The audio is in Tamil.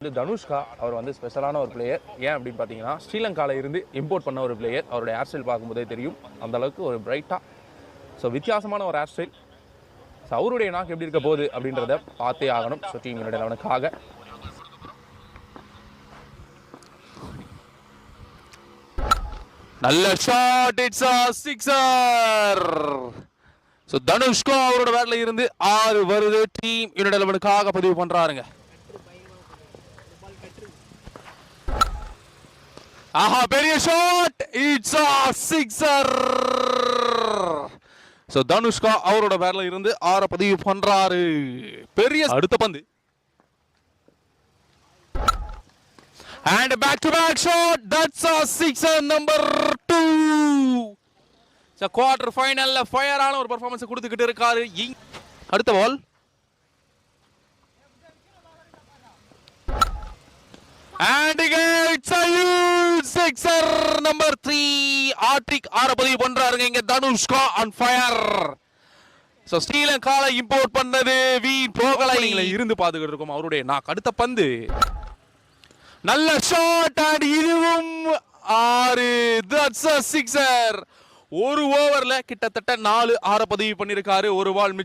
தனுஷ்கா அவர் வந்து ஸ்பெஷலான ஒரு பிளேயர். ஏன் அப்படின்னு பார்த்தீங்கன்னா ஸ்ரீலங்காவில் இருந்து இம்போர்ட் பண்ண ஒரு பிளேயர். அவருடைய ஹேர் ஸ்டைல் பார்க்கும்போதே தெரியும் அந்த அளவுக்கு ஒரு பிரைட்டாக வித்தியாசமான ஒரு ஹேர் ஸ்டைல். அவருடைய நாக்கு எப்படி இருக்க போகுது அப்படின்றத பார்த்தே ஆகணும். டீம் யுனைடெட் அவனுக்காக நல்ல shot, it's a sixer. Dhanushka அவரோட பேட்ல இருந்து 6 வருது. டீம் யுனைடெட் அவனுக்காக பதிவு பண்றாருங்க. ஆஹா, பெரிய shot, it's a sixer. Dhanushka அவரோட பேட்ல இருந்து 6 பதிவு பண்றாரு. பெரிய அடுத்த பந்து and back to back shot, that's a sixer number 2. Quarter ஃபைனல்ல ஃபயரான ஒரு பெர்ஃபார்மன்ஸ் கொடுத்துக்கிட்டு இருக்காரு. அடுத்த பால் and it's a huge sixer number 3. ஆட்ரிக் 6 பதிவு பண்றாருங்க இங்க தனுஷ்கா on fire. ஸ்ரீலங்கால இம்போர்ட் பண்ணது வி போகலை இருந்து பாத்துக்கிட்டு இருக்கோம் அவருடைய நாக். அடுத்த பந்து நல்ல ஷாட் அண்ட் இதுவும் 6. that's a sixer. ஒரு ஓவர்ல கிட்டத்தட்ட 4 6 பதிவு பண்ணிருக்காரு. ஒரு பால்